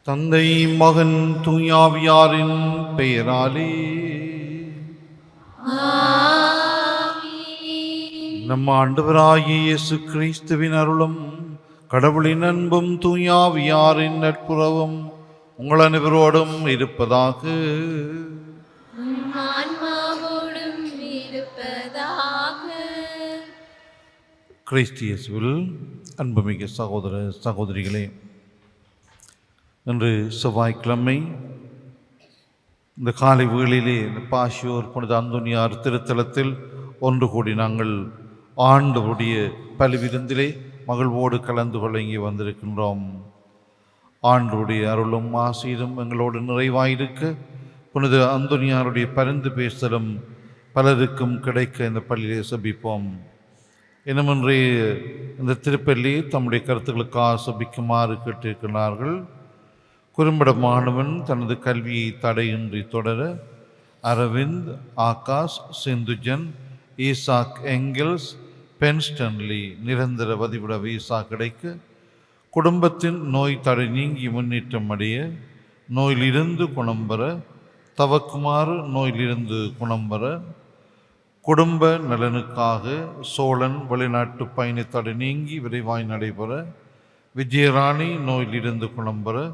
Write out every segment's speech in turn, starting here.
தந்தை மகன் தூயாவியாரின் பெயராலே நம் ஆண்டவராகிய இயேசு கிறிஸ்துவின் அருளும் கடவுளின் அன்பும் தூயாவியாரின் நட்புறவும் உங்கள் அனைவரோடும் இருப்பதாக. கிறிஸ்து இயேசுவில் அன்புமிக்க சகோதர சகோதரிகளே, இன்று செவ்வாய்க்கிழமை இந்த காலை வேளையிலே இந்த பாசியோர் புனித அந்தோனியார் திருத்தலத்தில் ஒன்று கூடி நாங்கள் ஆண்டவருடைய பலிவிருந்திலே மகிழ்வோடு கலந்து கொள்ள இங்கே வந்திருக்கின்றோம். ஆண்டவருடைய அருளும் ஆசீரும் எங்களோடு நிறைவாயிருக்க புனித அந்தோனியாருடைய பரிந்து பேசலும் பலருக்கும் கிடைக்க இந்த பள்ளியிலே சபிப்போம். இன்னுமின்றி இந்த திருப்பள்ளி தம்முடைய கருத்துக்களுக்காக சபிக்குமாறு கேட்டிருக்கிறார்கள். குறும்பட மாணவன் தனது கல்வியை தடையின்றி தொடர அரவிந்த், ஆகாஷ், சிந்துஜன், ஈசாக் எங்கில்ஸ், பென்ஸ்டன்லி நிரந்தர வதிவிட வீசா கிடைக்க, குடும்பத்தின் நோய் தடை நீங்கி முன்னேற்றம் அடைய, நோயிலிருந்து குணம் பெற, தவக்குமாறு நோயிலிருந்து குணம் பெற, குடும்ப நலனுக்காக சோழன் வெளிநாட்டு பயண தடை நீங்கி விரைவாய் நடைபெற, விஜயராணி நோயிலிருந்து குணம் பெற,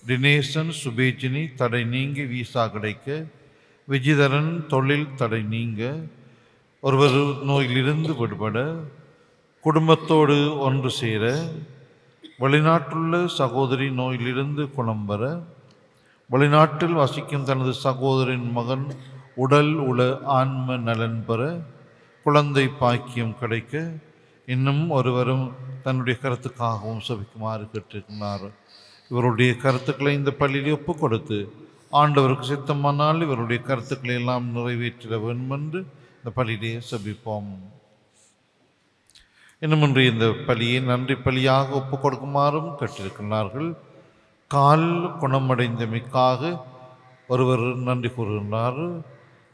தினேசன் சுபேஜினி தடை நீங்கி வீசா கிடைக்க, விஜிதரன் தொழில் தடை நீங்க, ஒருவர் நோயிலிருந்து விடுபட, குடும்பத்தோடு ஒன்று சேர, வெளிநாட்டுள்ள சகோதரி நோயிலிருந்து குணம் பெற, வெளிநாட்டில் வசிக்கும் தனது சகோதரின் மகன் உடல் உள ஆன்ம நலன் பெற, குழந்தை பாக்கியம் கிடைக்க, இன்னும் ஒருவரும் தன்னுடைய கருத்துக்காகவும் சபிக்குமாறு கேட்டிருக்கிறார். இவருடைய கருத்துக்களை இந்த பள்ளியில் ஒப்புக் கொடுத்து ஆண்டவருக்கு சித்தமானால் இவருடைய கருத்துக்களை எல்லாம் நிறைவேற்றிட வேண்டும் என்று இந்த பள்ளியிலே சபிப்போம். இன்னும் இன்று இந்த பள்ளியை நன்றி பள்ளியாக ஒப்புக் கொடுக்குமாறும் கேட்டிருக்கிறார்கள். கால் குணமடைந்தமைக்காக ஒருவர் நன்றி கூறுகின்றார்.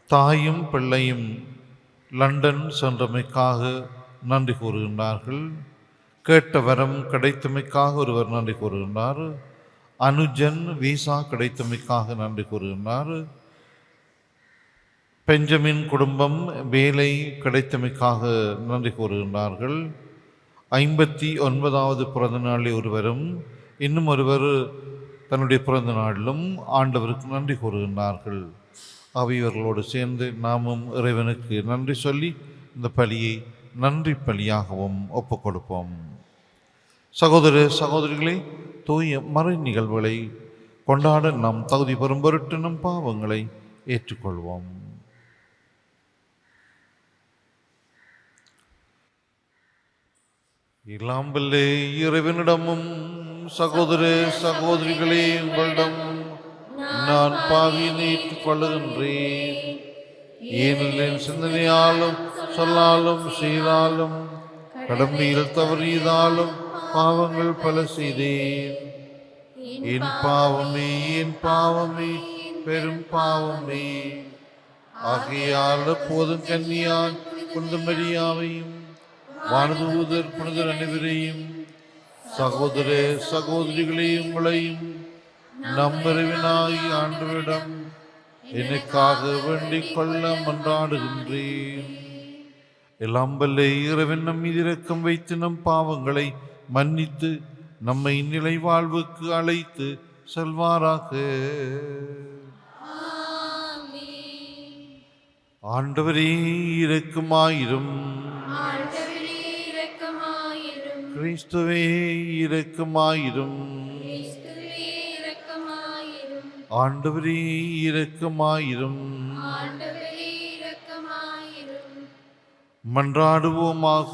தாயும் பிள்ளையும் லண்டன் சென்றமைக்காக நன்றி கூறுகின்றார்கள். கேட்ட வரம் கிடைத்தமைக்காக ஒருவர் நன்றி கூறுகின்றார். அனுஜன் வீசா கிடைத்தமைக்காக நன்றி கூறுகின்றார். பெஞ்சமின் குடும்பம் வேலை கிடைத்தமைக்காக நன்றி கூறுகின்றார்கள். 59வது பிறந்த நாளில் ஒருவரும் இன்னும் ஒருவர் தன்னுடைய பிறந்த நாளிலும் ஆண்டவருக்கு நன்றி கூறுகின்றார்கள். இவர்களோடு சேர்ந்து நாமும் இறைவனுக்கு நன்றி சொல்லி இந்த பலியை நன்றி பலியாகவும் ஒப்புக் கொடுப்போம். சகோதர சகோதரிகளே, தூய மறை நிகழ்வுகளை கொண்டாட நாம் தகுதி பெறும் பொருட்டு நம் பாவங்களை ஏற்றுக்கொள்வோம். இல்லாம்பல்லே இறைவனிடமும் சகோதர சகோதரிகளே உங்களிடம் நான் பாவியை ஏற்றுக்கொள்ளுகின்றேன். ஏனெனில் சிந்தனையாலும் சொல்லாலும் செய்தாலும் கடமையில் தவறியதாலும் பாவங்கள் பல செய்தேன். என் பாவமே பெரும் பாவமே. ஆகையால் போதும் கன்னியான் புனித மரியாவையும் வானதூதர் புனிதர் அனைவரையும் சகோதர சகோதரிகளே உங்களையும் நம்மறிவினாய் ஆண்டவரிடம் எனக்காக வேண்டிக் கொள்ள மன்றாடுகின்றேன். எல்லாம் வல்ல இறைவன் நம் மீது இரக்கம் வைத்து நம் பாவங்களை மன்னித்து நம்மை நிலை வாழ்வுக்கு அழைத்து செல்வாராக. ஆண்டவரே இரக்கமாயிரும். கிறிஸ்துவே இரக்கமாயிரும். ஆண்டவரே இரக்கமாயிரும். மன்றாடுவோமாக.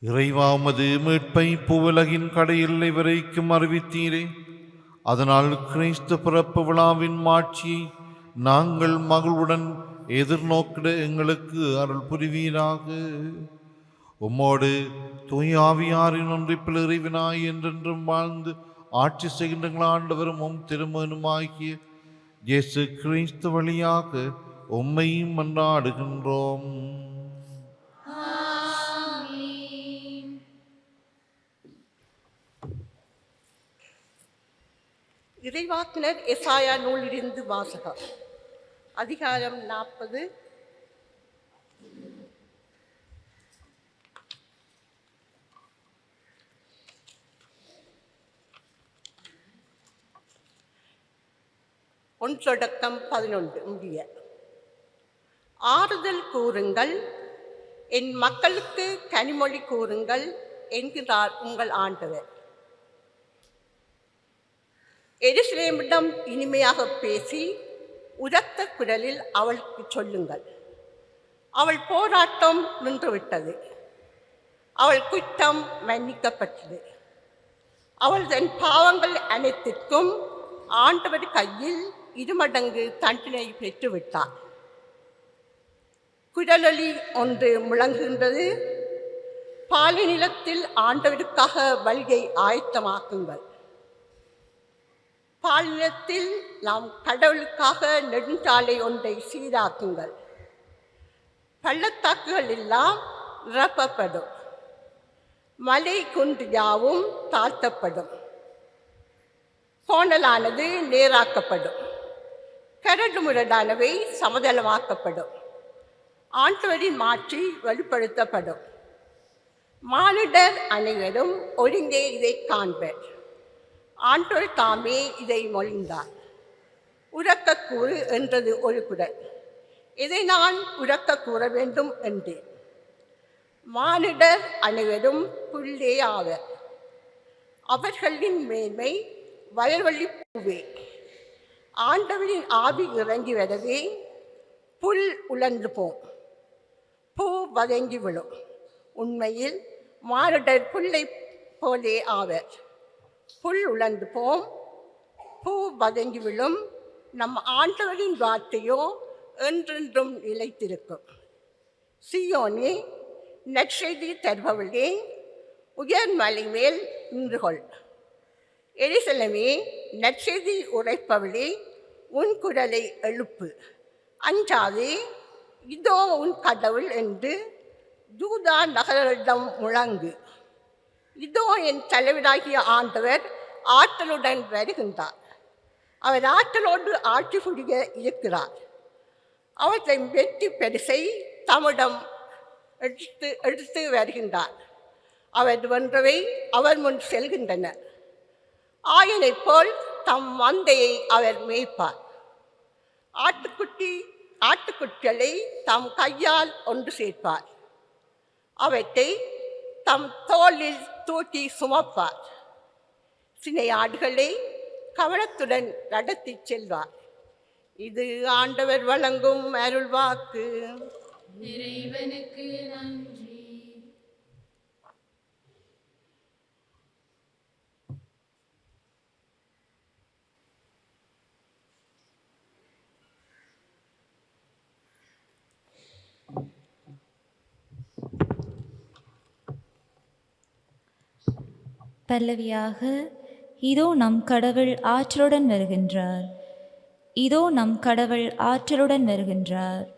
இறைவாமது மீட்பை பூவுலகின் கடையில்லை வரைக்கும் அறிவித்தீரே. அதனால் கிறிஸ்து பிறப்பு விழாவின் மாட்சியை நாங்கள் மகளுடன் எதிர்நோக்கிட எங்களுக்கு அருள் புரிவீராக. உம்மோடு தூய ஆவியாரின் ஒன்றிப்பில் இறைவனாய் என்றென்றும் வாழ்ந்து ஆட்சி செய்கின்ற ஆண்டவரும் திருமகனுமாகிய இயேசு கிறிஸ்து வழியாக உம்மையும் மன்றாடுகின்றோம். இறைவாக்கினர் எசாயா நூலிலிருந்து வாசகம். அதிகாரம் 40. ஒன்றடக்கம் 11 முடிய. ஆறுதல் கூறுங்கள், என் மக்களுக்கு கனிமொழி கூறுங்கள் என்கிறார் உங்கள் ஆண்டவர். எருசலேமிடம் இனிமையாக பேசி உரத்த குரலில் அவளுக்கு சொல்லுங்கள். அவள் போராட்டம் நின்றுவிட்டது, அவள் குற்றம் மன்னிக்கப்பட்டது. அவள் தன் பாவங்கள் அனைத்திற்கும் ஆண்டவர் கையில் 2 மடங்கு தண்டனை பெற்றுவிட்டார். குரலொலி ஒன்று முழங்குகின்றது. பாலை நிலத்தில் ஆண்டவருக்காக வழியை ஆயத்தமாக்குங்கள். பாலினத்தில் நாம் கடவுளுக்காக நெடுஞ்சாலை ஒன்றை சீராக்குங்கள். பள்ளத்தாக்குகள் எல்லாம் நிரப்பப்படும், மலை குன்று யாவும் தாழ்த்தப்படும், கோணலானது நேராக்கப்படும், கரடு முரடானவை சமதளமாக்கப்படும். ஆண்டவரின் மாட்சி வெளிப்படுத்தப்படும். மானிடர் அனைவரும் ஒருங்கே இதை காண்பர். ஆண்டவர் தாமே இதை மொழிந்தார். உரக்க கூறு என்றது ஒரு குரல். இதை நான் உரக்க கூற வேண்டும் என்றேன். மானிடர் அனைவரும் புல்லே ஆவர். அவர்களின் மேன்மை வயல்வெளி பூவே. ஆண்டவரின் ஆவி இறங்கி வரவே புல் உலர்ந்து போம், பூ வதங்கி விழும். உண்மையில் மானிடர் புல்லை போலே ஆவர். புல் உலர்ந்து போம், பூ வதங்கி விழும். நம் ஆண்டவரின் வார்த்தையோ என்றென்றும் நிலைத்திருக்கும். சீயோனே, நற்செய்தி தருபவளே, உயர்மலை மேல் நின்று கொள். எருசலேமே, நற்செய்தி உரைப்பவளே, உன் குரலை எழுப்பு. அஞ்சாதே, இதோ உன் கடவுள் என்று யூதா நகரிடம் முழங்கு. இதோ என் தலைவராகிய ஆண்டவர் ஆற்றலுடன் வருகின்றார். அவர் ஆற்றலோடு ஆட்சி புரிய இருக்கிறார். அவற்றை வெற்றி பரிசை தம்மிடம் எடுத்து வருகின்றார். அவர் வென்றவை அவர் முன் செல்கின்றன. ஆயனைப் போல் தம் மந்தையை அவர் மேய்ப்பார். ஆட்டுக்குட்டிகளை தம் கையால் ஒன்று சேர்ப்பார். அவற்றை தம் தோளில் தூக்கி சுமப்பார். சினை ஆடுகளை கவனத்துடன் நடத்தி செல்வார். இது ஆண்டவர் வழங்கும் அருள்வாக்கு. இறைவனுக்கு நன்றி. பல்லவியாக, இதோ நம் கடவுள் ஆற்றலுடன் வருகின்றார். இதோ நம் கடவுள் ஆற்றலுடன் வருகின்றார்.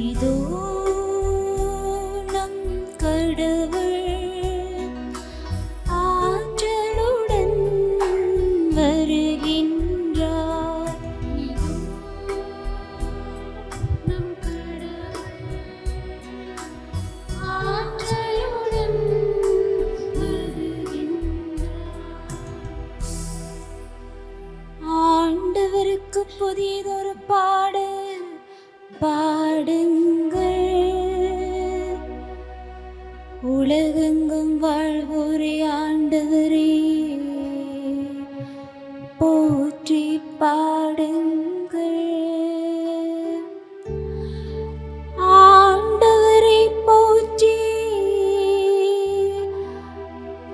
இதோ நம் கடவுள் ஆற்றலுடன் வருகின்றார். இதோ நம் கடவுள் ஆற்றலுடன் வருகின்றார். ஆண்டவருக்கு புதியதொரு பாடு பாடுங்கள். உலகெங்கும் வாழ்வோரே, ஆண்டவரே போற்றி பாடுங்கள். ஆண்டவரை போற்றி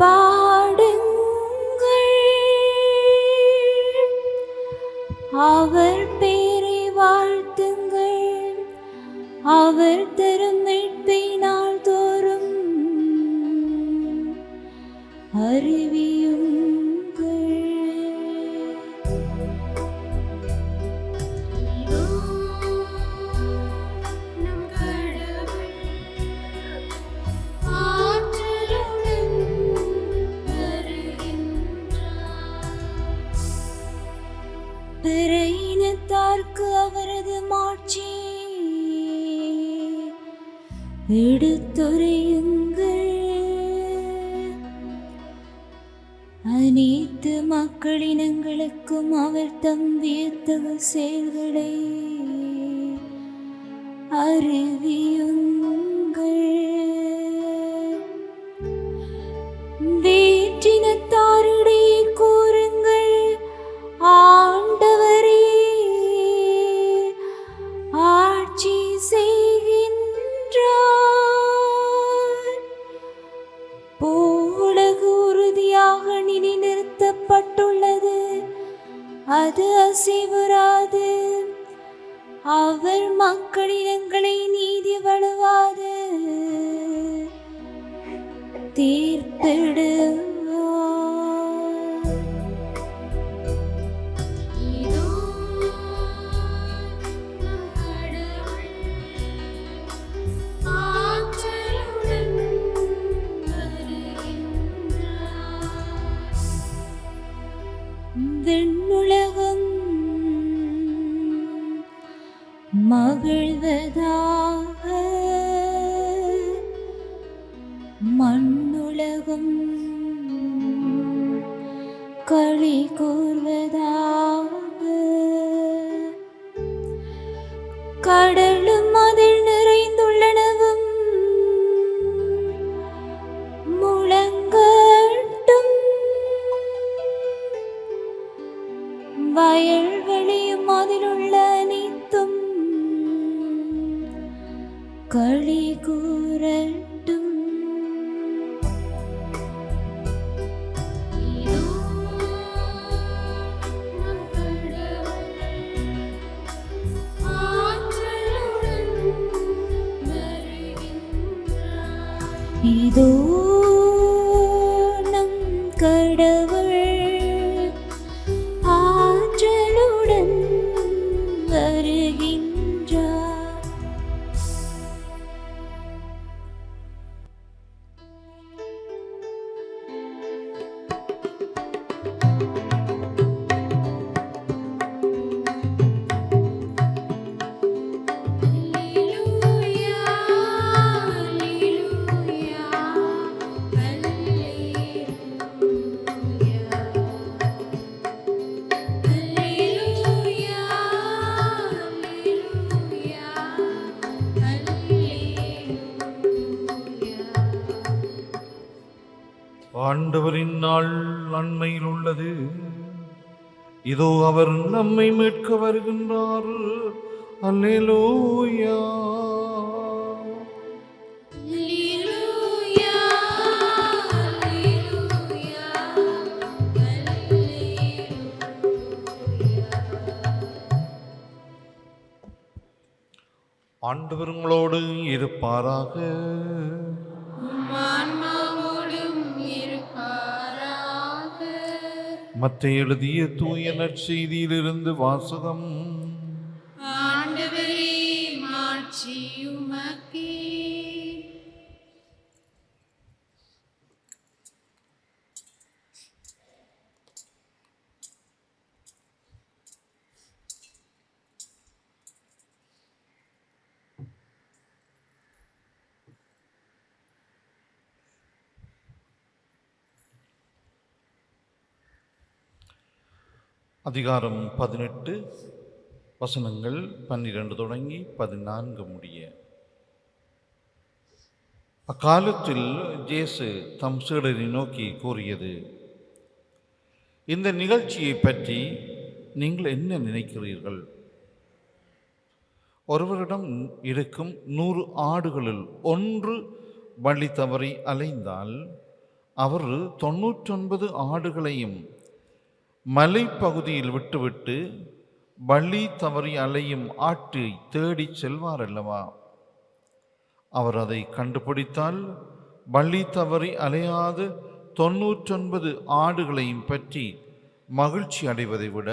பாடுங்கள். அவர் பேரை வாழ்த்துங்கள். அவர் தரும் மீட்பை நாள்தோறும் அறிவியுங்கள். இதோ நம் கடவுள் ஆற்றலுடன் வருகின்றார். பிற இனத்தார்க்கு அவரது மாட்சி எடுத்துரையுங்கள். அனைத்து மக்களினங்களுக்கும் அவர் தம் வியத்தகு செயல்களை அறிவியுங்கள். வேற்றினத்தாரிடையே கூறுங்கள், ஆண்டவரே ஆட்சி செய்கின்றார். பூவுலகு உறுதியாக நிலைநிறுத்தப்பட்டுள்ளது, அது அசைவுறாது. அவர் மக்களினங்களை நீதி வழுவாது தீர்ப்பிடுவார். இதோ நம் கடவுள் ஆற்றலுடன் வருகின்றார். விண்ணுலகம் மகிழ்வதாக, மண்ணுலகம் களி கூர்வதாக. கடலும் அதில் நிறைந்துள்ளனவும் முழங்கட்டும். வயல்வெளியும் அதிலுள்ள அனைத்தும் களி கூறட்டும். ஆண்டவரின் நாள் நன்மையில் உள்ளது. இதோ அவர் நம்மை மீட்க வருகின்றார். அல்லேலூயா. அல்லேலூயா அல்லேலூயா அல்லேலூயா. ஆண்டவர் உங்களோடு இருப்பாராக. உம் ஆன்மாவோடும் இருப்பாராக. மத்தேயு எழுதிய தூய நற்செய்தியிலிருந்து வாசகம். ஆண்டவரே மாட்சி உமக்கே. அதிகாரம் 18 வசனங்கள் 12 தொடங்கி 14 முடிய. அக்காலத்தில் இயேசு தம் சீடரை நோக்கி கூறியது, இந்த நிகழ்ச்சியை பற்றி நீங்கள் என்ன நினைக்கிறீர்கள்? ஒருவரிடம் இருக்கும் 100 ஆடுகளில் ஒன்று வழி தவறி அலைந்தால் அவர் 99 ஆடுகளையும் மலைப்பகுதியில் விட்டுவிட்டு வழி தவறி அலையும் ஆட்டை தேடி செல்வார் அல்லவா? அவர் அதை கண்டுபிடித்தால் வழி தவறி அலையாத 99 ஆடுகளையும் பற்றி மகிழ்ச்சி அடைவதை விட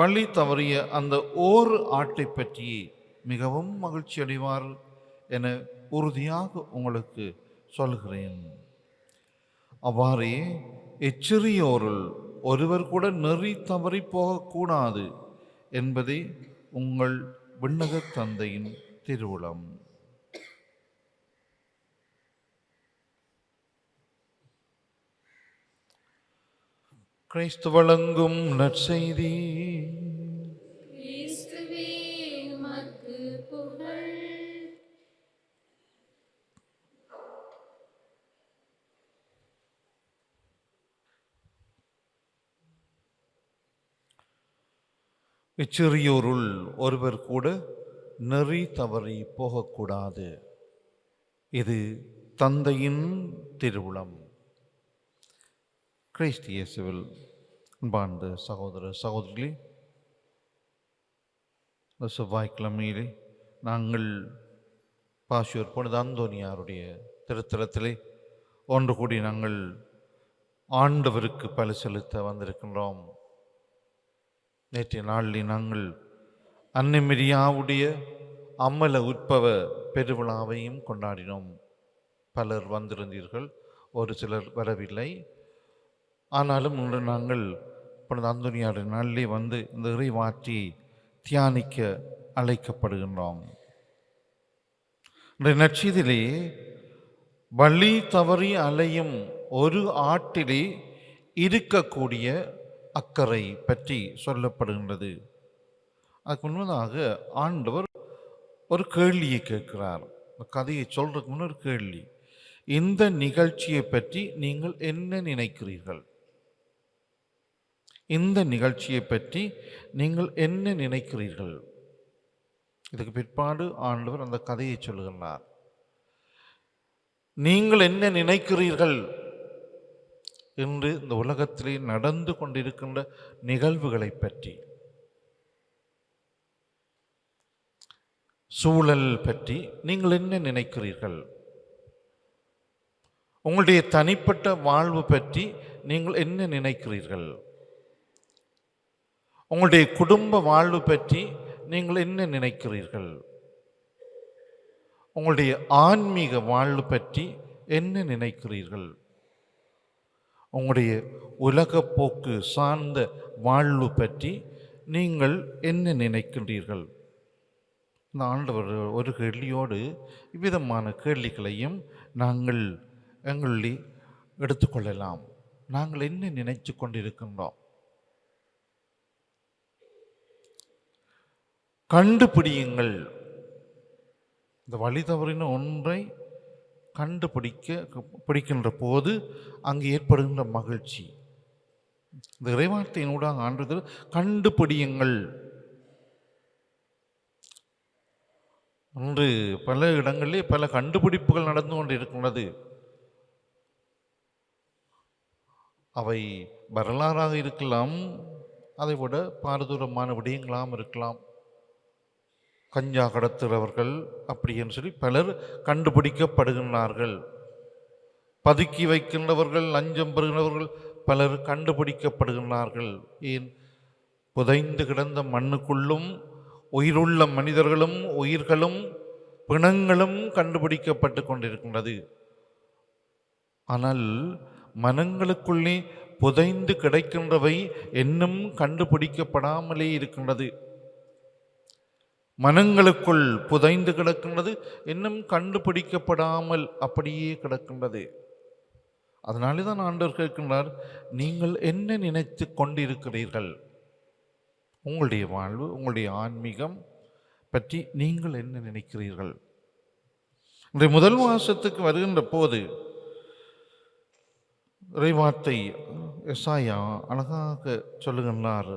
வழி தவறிய அந்த ஓர் ஆட்டை பற்றி மிகவும் மகிழ்ச்சி அடைவார் என உறுதியாக உங்களுக்கு சொல்கிறேன். அவ்வாறே எச்சிறியோருள் ஒருவர் கூட நெறி தவறி போகக்கூடாது என்பதே உங்கள் விண்ணக தந்தையின் திருவுளம். கிறிஸ்து வழங்கும் நற்செய்தி. கிறிஸ்துவே உமக்கு புகழ். இச்சிறியோருள் ஒருவர் கூட நெறி தவறி போகக்கூடாது. இது தந்தையின் திருவுளம். கிறிஸ்து இயேசுவில் அன்பார்ந்த சகோதர சகோதரிகளே, இந்த செவ்வாய்க்கிழமையிலே நாங்கள் பாசியோர் புனித அந்தோனியாருடைய திருத்தலத்திலே ஒன்று கூடி நாங்கள் ஆண்டவருக்கு பலி செலுத்த வந்திருக்கின்றோம். நேற்றைய நாளில் நாங்கள் அன்னை மரியாவுடைய அம்மல உற்பவ பெருவிழாவையும் கொண்டாடினோம். பலர் வந்திருந்தீர்கள், ஒரு சிலர் வரவில்லை. ஆனாலும் இன்று நாங்கள் புனித அந்தோனியாருடைய நாளிலே வந்து இந்த இறைவாற்றியை தியானிக்க அழைக்கப்படுகின்றோம். இந்த நற்செய்தியிலே வழி தவறி அலையும் ஒரு ஆட்டிலே இருக்கக்கூடிய அக்கறை பற்றி சொல்லப்படுகின்றது. அதுக்கு முன்னதாக ஆண்டவர் ஒரு கேள்வியை கேட்கிறார். கதையை சொல்றதுக்கு முன்ன ஒரு கேள்வி. இந்த நிகழ்ச்சியை பற்றி நீங்கள் என்ன நினைக்கிறீர்கள்? இந்த நிகழ்ச்சியை பற்றி நீங்கள் என்ன நினைக்கிறீர்கள்? இதுக்கு பிற்பாடு ஆண்டவர் அந்த கதையை சொல்லுகிறார். நீங்கள் என்ன நினைக்கிறீர்கள் என்று இந்த உலகத்திலே நடந்து கொண்டிருக்கின்ற நிகழ்வுகளை பற்றி, சூழல் பற்றி நீங்கள் என்ன நினைக்கிறீர்கள்? உங்களுடைய தனிப்பட்ட வாழ்வு பற்றி நீங்கள் என்ன நினைக்கிறீர்கள்? உங்களுடைய குடும்ப வாழ்வு பற்றி நீங்கள் என்ன நினைக்கிறீர்கள்? உங்களுடைய ஆன்மீக வாழ்வு பற்றி என்ன நினைக்கிறீர்கள்? உங்களுடைய உலக போக்கு சார்ந்த வாழ்வு பற்றி நீங்கள் என்ன நினைக்கின்றீர்கள்? இந்த ஆண்டவர் ஒரு கேள்வியோடு இவ்விதமான கேள்விகளையும் நாங்கள் எங்களில் எடுத்துக்கொள்ளலாம். நாங்கள் என்ன நினைத்து கொண்டிருக்கின்றோம்? கண்டுபிடியுங்கள். இந்த வழி தவறின ஒன்றை பிடிக்கின்ற போது அங்கு ஏற்படுகின்ற மகிழ்ச்சி. இந்த இறைவார்த்தையினூடாக ஆண்டவர் கண்டுபிடியுங்கள். இன்று பல இடங்களிலே பல கண்டுபிடிப்புகள் நடந்து கொண்டு இருக்கின்றது. அவை வரலாறாக இருக்கலாம், அதை விட பாரதூரமான விடயங்களாம் இருக்கலாம். கஞ்சா கடத்துகிறவர்கள் அப்படி என்று சொல்லி பலர் கண்டுபிடிக்கப்படுகின்றார்கள். பதுக்கி வைக்கின்றவர்கள், லஞ்சம் பெறுகின்றவர்கள் பலர் கண்டுபிடிக்கப்படுகின்றார்கள். ஏன்? புதைந்து கிடந்த மண்ணுக்குள்ளும் உயிருள்ள மனிதர்களும் உயிர்களும் பிணங்களும் கண்டுபிடிக்கப்பட்டு கொண்டிருக்கின்றது. ஆனால் மனங்களுக்குள்ளே புதைந்து கிடைக்கின்றவை இன்னும் கண்டுபிடிக்கப்படாமலே இருக்கின்றது. மனங்களுக்குள் புதைந்து கிடக்கின்றது, இன்னும் கண்டுபிடிக்கப்படாமல் அப்படியே கிடக்கின்றது. அதனாலே தான் ஆண்டவர் கேட்கின்றார், நீங்கள் என்ன நினைத்து கொண்டிருக்கிறீர்கள்? உங்களுடைய வாழ்வு, உங்களுடைய ஆன்மீகம் பற்றி நீங்கள் என்ன நினைக்கிறீர்கள்? இன்றைய முதல் மாசத்துக்கு வருகின்ற போது இறைவார்த்தை எசாயா அழகாக சொல்லுகின்றார்.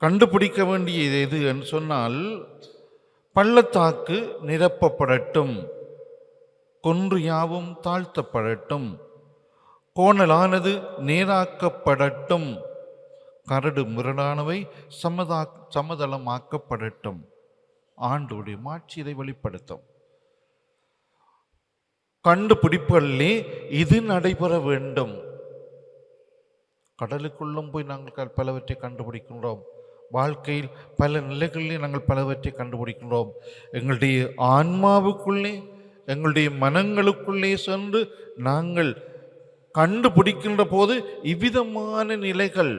கண்டுபிடிக்க வேண்டியது எது என்று சொன்னால், பள்ளத்தாக்கு நிரப்பப்படட்டும், குன்று யாவும் தாழ்த்தப்படட்டும், கோணலானது நேராக்கப்படட்டும், கரடு முரடானவை சமதளமாக்கப்படட்டும். ஆண்டவருடைய மாட்சி இதை வெளிப்படுத்தும். கண்டுபிடிப்புகளிலே இது நடைபெற வேண்டும். கடலுக்குள்ளும் போய் நாங்கள் பலவற்றை கண்டுபிடிக்கின்றோம். வாழ்க்கையில் பல நிலைகளிலே நாங்கள் பலவற்றை கண்டுபிடிக்கின்றோம். எங்களுடைய ஆன்மாவுக்குள்ளே, எங்களுடைய மனங்களுக்குள்ளே சென்று நாங்கள் கண்டுபிடிக்கின்ற போது இவ்விதமான நிலைகள்,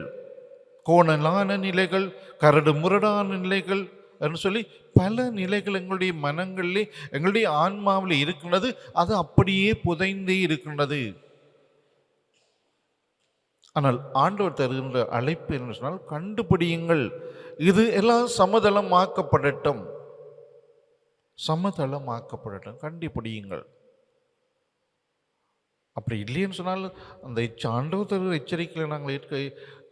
கோணலான நிலைகள், கரடு முரடான நிலைகள் என்று சொல்லி பல நிலைகள் எங்களுடைய மனங்களிலே, எங்களுடைய ஆன்மாவில் இருக்கின்றது. அது அப்படியே புதைந்தே இருக்கின்றது. ஆனால் ஆண்டவர் தருகின்ற அழைப்பு என்று சொன்னால், கண்டுபிடியுங்கள், இது எல்லாம் சமதளமாக்கப்படட்டும், சமதளமாக்கப்படட்டும், கண்டுபிடியுங்கள். அப்படி இல்லைன்னு சொன்னால் அந்த ஆண்டவர் தருகிற எச்சரிக்கைகளை நாங்கள்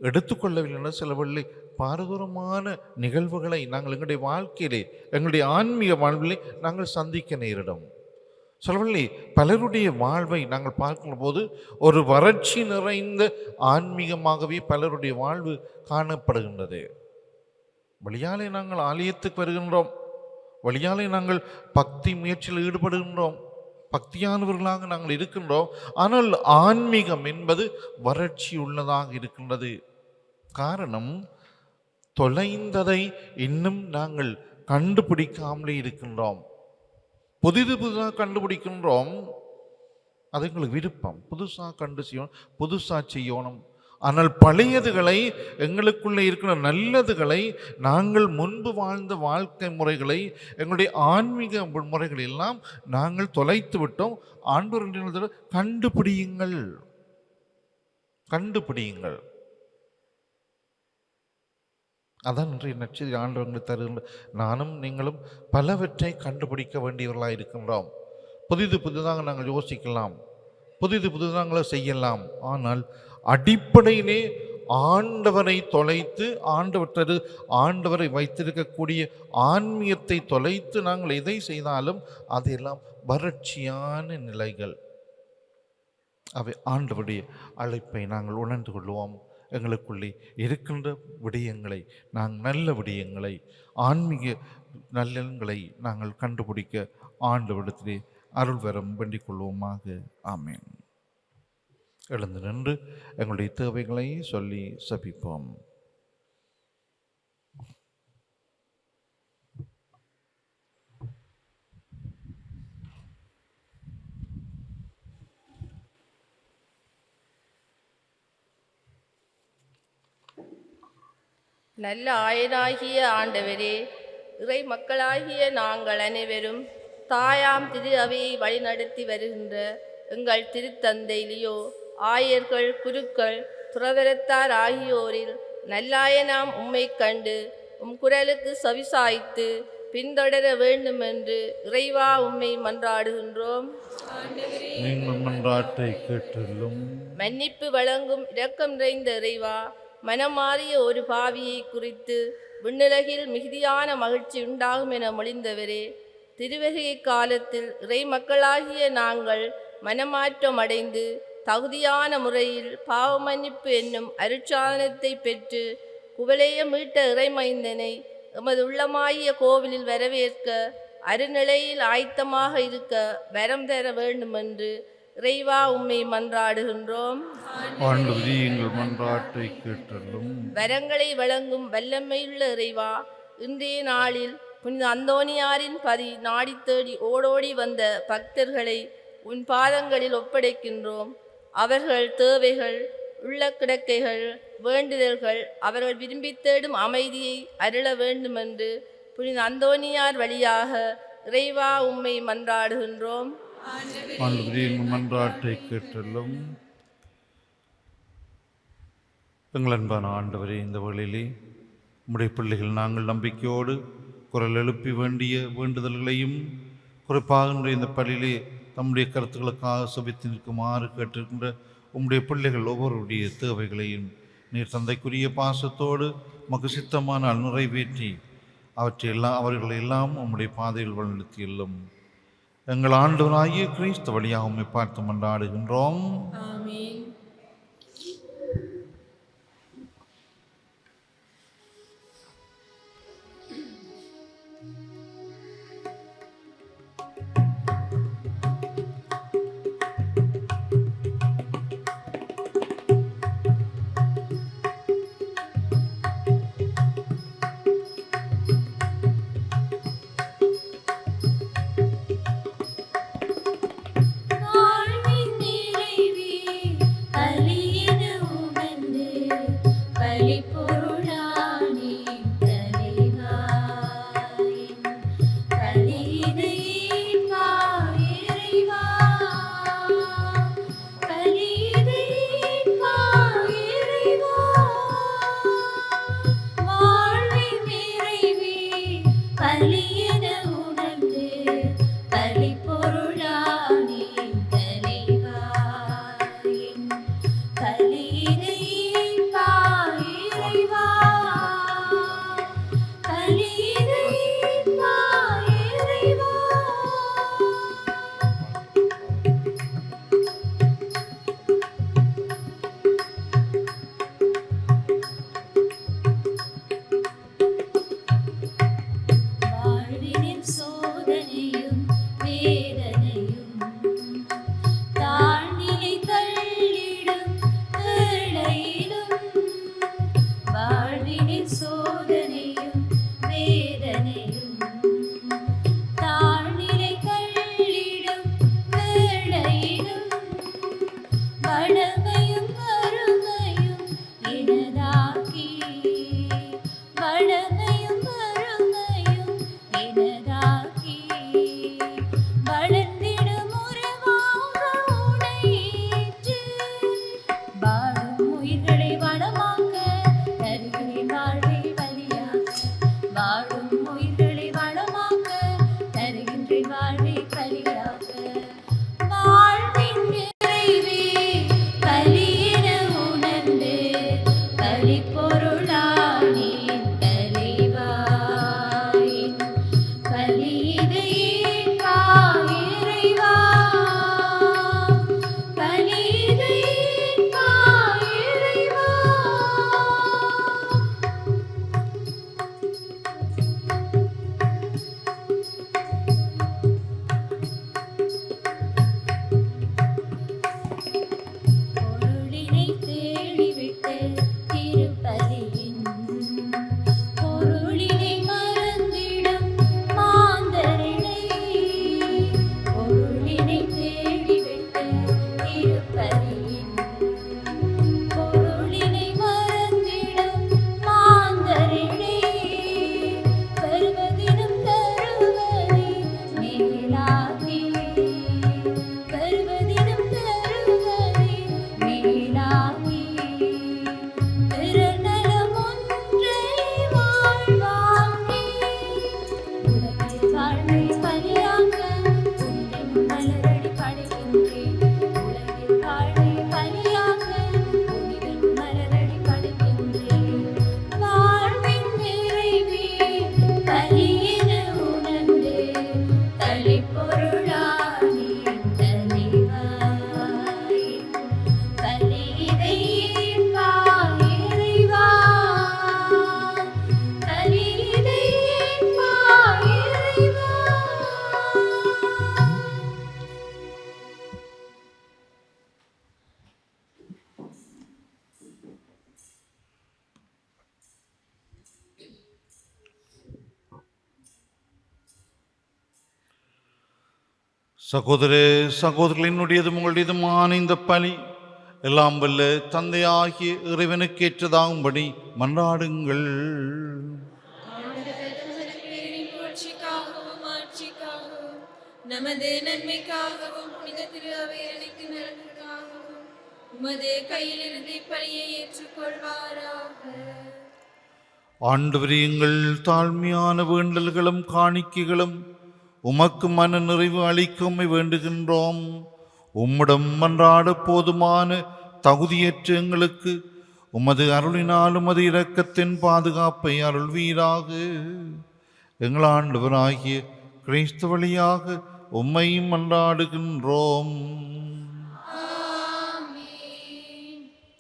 எடுத்துக்கொள்ளவில்லைன்னா சில வழி பாரதூரமான நிகழ்வுகளை நாங்கள் எங்களுடைய வாழ்க்கையிலே, எங்களுடைய ஆன்மீக வாழ்விலே நாங்கள் சந்திக்க நேரிடும். சிலவழி பலருடைய வாழ்வை நாங்கள் பார்க்கும் போது ஒரு வறட்சி நிறைந்த ஆன்மீகமாகவே பலருடைய வாழ்வு காணப்படுகின்றது. வழியாலே நாங்கள் ஆலயத்துக்கு வருகின்றோம், வழியாலே நாங்கள் பக்தி முயற்சியில் ஈடுபடுகின்றோம், பக்தியானவர்களாக நாங்கள் இருக்கின்றோம். ஆனால் ஆன்மீகம் என்பது வறட்சி உள்ளதாக இருக்கின்றது. காரணம், தொலைந்ததை இன்னும் நாங்கள் கண்டுபிடிக்காமலே இருக்கின்றோம். புதிதாக கண்டுபிடிக்கின்றோம், அது எங்களுக்கு விருப்பம், புதுசாக செய்யணும். ஆனால் பழையதுகளை, எங்களுக்குள்ளே இருக்கிற நல்லதுகளை, நாங்கள் முன்பு வாழ்ந்த வாழ்க்கை முறைகளை, எங்களுடைய ஆன்மீக முறைகள் எல்லாம் நாங்கள் தொலைத்து விட்டோம். ஆண்டவர் கண்டுபிடியுங்கள், கண்டுபிடியுங்கள். அதான் இன்றைய நற்செய்தி ஆண்டவர்கள் தருகின்ற. நானும் நீங்களும் பலவற்றை கண்டுபிடிக்க வேண்டியவர்களாக இருக்கின்றோம். புதிதாக நாங்கள் யோசிக்கலாம், புதிதாக செய்யலாம். ஆனால் அடிப்படையிலே ஆண்டவரை தொலைத்து, ஆண்டவரை வைத்திருக்கக்கூடிய ஆன்மீகத்தை தொலைத்து நாங்கள் எதை செய்தாலும் அதெல்லாம் வறட்சியான நிலைகள். அவை ஆண்டவருடைய அழைப்பை நாங்கள் உணர்ந்து கொள்வோம். எங்களுக்குள்ளே இருக்கின்ற விடயங்களை, நல்ல விடயங்களை, ஆன்மீக நல்லங்களை நாங்கள் கண்டுபிடிக்க ஆண்டவரிடத்திலே அருள் வரம் வேண்டிக் கொள்வோமாக. ஆமேன். எழுந்து நின்று எங்களுடைய தேவைகளை சொல்லி சபிப்போம். நல்ல ஆயனாகிய ஆண்டவரே, இறை மக்களாகிய நாங்கள் அனைவரும் தாயாம் திரு அவையை வழிநடத்தி வருகின்ற எங்கள் திருத்தந்தை லியோ, ஆயர்கள், குருக்கள், துறவரத்தார் ஆகியோரில் நல்லாயனாம் உம்மை கண்டு உம் குரலுக்கு செவிசாய்த்து பின்தொடர வேண்டும் என்று இறைவா உம்மை மன்றாடுகின்றோம். நீங்கள் மன்றாட்டை கேட்டலும். மன்னிப்பு வழங்கும் இரக்கம் நிறைந்த இறைவா, மனமாறிய ஒரு பாவியை குறித்து விண்ணுலகில் மிகுதியான மகிழ்ச்சி உண்டாகும் என மொழிந்தவரே, திருவருகை காலத்தில் இறை மக்களாகிய நாங்கள் மனமாற்றம் அடைந்து தகுதியான முறையில் பாவ மன்னிப்பு என்னும் அருட்சாதனத்தை பெற்று குவலைய மீட்ட இறைமைந்தனை எமது உள்ளமாகிய கோவிலில் வரவேற்க அருநிலையில் ஆயத்தமாக இருக்க வரம் தர வேண்டுமென்று இறைவா உம்மை மன்றாடுகின்றோம். ஆண்டவரே, எங்கள் மன்றாட்டை கேட்டலும். வரங்களை வழங்கும் வல்லமையுள்ள இறைவா, இன்றைய நாளில் புனித அந்தோனியாரின் பதி நாடி தேடி ஓடோடி வந்த பக்தர்களை உன் பாதங்களில் ஒப்படைக்கின்றோம். அவர்கள் தேவைகள், உள்ள கிடக்கைகள், வேண்டுதல்கள், அவர்கள் விரும்பி தேடும் அமைதியை அருள வேண்டுமென்று புனித அந்தோனியார் வழியாக இறைவா உம்மை மன்றாடுகின்றோம். ஆண்டவரே, எங்கள் மன்றாட்டை கேட்டலும். எங்கள் அன்பான ஆண்டவரே, இந்த வேளையிலே உம்முடைய பிள்ளைகள் நாங்கள் நம்பிக்கையோடு குரல் எழுப்பி வேண்டிய வேண்டுதல்களையும் குறிப்பாக இந்த பள்ளியிலே தம்முடைய கருத்துக்களுக்காக சுபித்து நிற்குமாறு கேட்டிருக்கின்ற உம்முடைய பிள்ளைகள் ஒவ்வொருடைய தேவைகளையும் நீர் தந்தைக்குரிய பாசத்தோடு மக்கு சித்தமான நிறைவேற்றி அவர்களை எல்லாம் உம்முடைய பாதையில் வழிநடத்தியுள்ளோம். எங்கள் ஆண்டவராகிய கிறிஸ்து வழியாக உம்மை பார்த்து மன்றாடுகின்றோம். ஆமென். வாழ்வின் நிறைவே சகோதர சகோதரிகளினுடையதும் உங்களுடையதுமான இந்த பலி எல்லாம் வல்ல தந்தையாகிய இறைவனுக்கேற்றதாகும்படி மன்றாடுங்கள். நமது நன்மைக்காகவும் புனித திரு அவை அனைத்து நலனுக்காகவும் உமது கையிலிருந்து பலியை ஏற்றுக்கொள்வாராக. ஆண்டவரே, எங்கள் தாழ்மையான வேண்டல்களும் காணிக்கைகளும் உமக்கு மன நிறைவு அளிக்க வேண்டுகின்றோம். உம்மிடம் மன்றாட போதுமான தகுதியற்ற எங்களுக்கு உமது அருளினால் உமது இரக்கத்தின் பாதுகாப்பை அருள்வீராக. எங்கள் ஆண்டவராகிய கிறிஸ்து வழியாக உம்மை மன்றாடுகின்றோம்.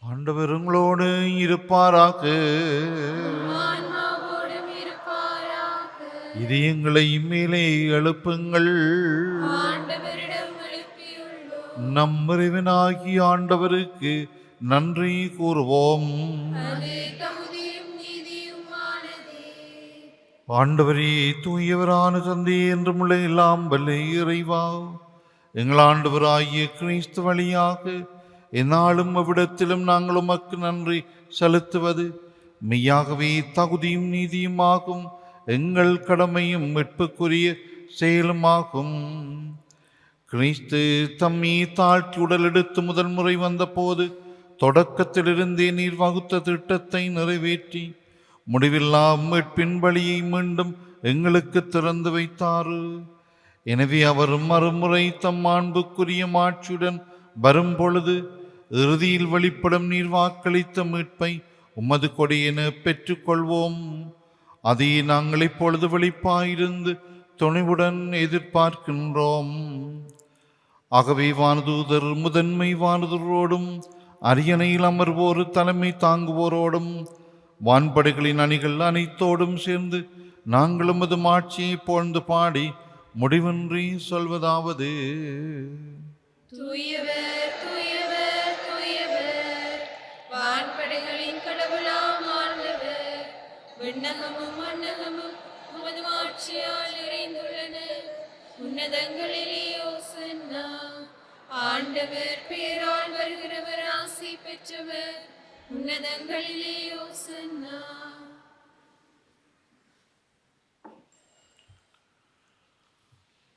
ஆண்டவர் உங்களோடு இருப்பாராக. இதயங்களை மேலே எழுப்புங்கள். நம் இறைவனாகிய ஆண்டவருக்கு நன்றி கூறுவோம். ஆண்டவரே, தூயவரான தந்தை என்றும் உள்ள எல்லாம் வல்ல இறைவா, எங்கள் ஆண்டவராகிய கிறிஸ்து வழியாக எந்நாளும் அவ்விடத்திலும் நாங்கள் உமக்கு நன்றி செலுத்துவது மெய்யாகவே தகுதியும் நீதியுமாகும், எங்கள் கடமையும் மீட்புக்குரிய செயலுமாகும். கிறிஸ்து தம்மை தாழ்த்தி உடல் எடுத்து முதல் முறை வந்தபோது தொடக்கத்திலிருந்தே நீர் வகுத்த திட்டத்தை நிறைவேற்றி முடிவில்லா மீட்பின் வழியை மீண்டும் எங்களுக்கு திறந்து வைத்தார். எனவே அவர் மறுமுறை தம் மாண்புக்குரிய மாட்சியுடன் வரும் பொழுது இறுதியில் வெளிப்படும் நீர் வாக்களித்த மீட்பை உமது கொடியென பெற்றுக்கொள்வோம். அதை நாங்கள் இப்பொழுது வெளிப்பாயிருந்து துணிவுடன் எதிர்பார்க்கின்றோம். ஆகவே வானதூதர் முதன்மை வானதூரோடும் அரியணையில் அமர்வோர் தலைமை தாங்குவோரோடும் வான்படைகளின் அணிகள் அனைத்தோடும் சேர்ந்து நாங்கள் உமது மாட்சியை போழ்ந்து பாடி முடிவின்றி சொல்வதாவது: தூயவர் தூயவர் தூயவர், வான்படைகளின் கடவுளாம் ஆண்டவர். விண்ணகமும் மண்ணகமும் உமது மாட்சியால் நிறைந்துள்ளன. உன்னதங்களிலே ஓசன்னா. ஆண்டவர் பேரால் வருகிறவர் ஆசி பெற்றவர். உன்னதங்களிலே ஓசன்னா.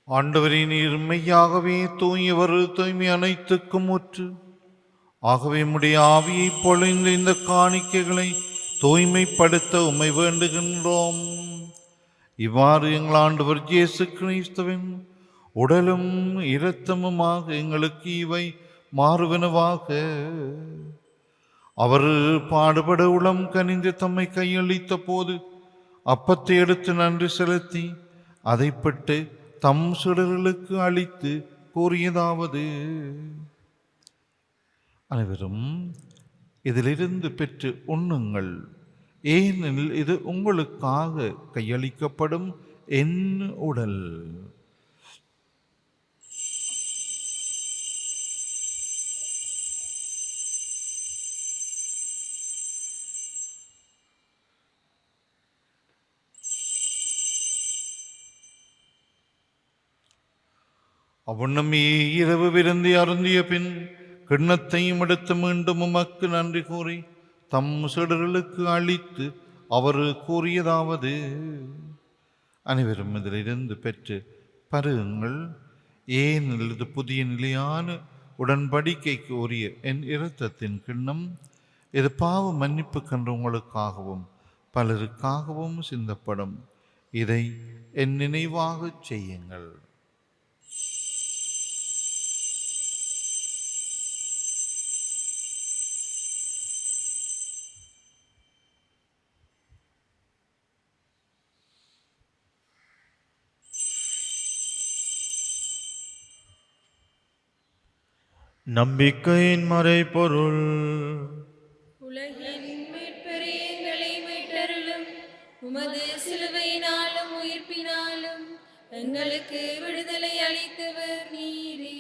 ஆண்டவரே, நீர் மெய்யாகவே தூயவர், தூய்மை அனைத்துக்கும் ஊற்று. ஆகவே உம்முடைய ஆவியை பொழிந்து இந்த காணிக்கைகளை தூய்மைப்படுத்த உம்மை வேண்டுகின்றோம். இவ்வாறு எங்கள் ஆண்டவர் இயேசு கிறிஸ்துவின் உடலும் இரத்தமுமாக எங்களுக்கு இவை மாறுவனவாக. அவர் பாடுபட உளம் கனிந்து தம்மை கையளித்த போது அப்பத்தை எடுத்து நன்றி செலுத்தி அதை பெற்று தம் சீடர்களுக்கு அளித்து கூறியதாவது: அனைவரும் இதிலிருந்து பெற்று உண்ணுங்கள், ஏனெனில் இது உங்களுக்காக கையளிக்கப்படும் என் உடல். அவ்வண்ணமே இரவு விருந்தி அருந்திய பின் கிண்ணத்தையும் எடுத்து மீண்டும் உமக்கு நன்றி கூறி தம் சீடர்களுக்கு அளித்து அவர் கூறியதாவது: அனைவரும் இதிலிருந்து பெற்று பருகுங்கள், ஏனெனில் இது புதிய நிலையான உடன்படிக்கைக்கு உரிய என் இரத்தத்தின் கிண்ணம். இது பாவ மன்னிப்பு கன்று உங்களுக்காகவும் பலருக்காகவும் சிந்தப்படும். இதை என் நினைவாக செய்யுங்கள். நம்பிக்கையின் மறைபொருள். உலகின் மீட்பரே, எங்களை மீட்டருளும். உமது சிலுவையினாலும் உயிர்ப்பினாலும் எங்களுக்கு விடுதலை அளித்தவர் நீரே.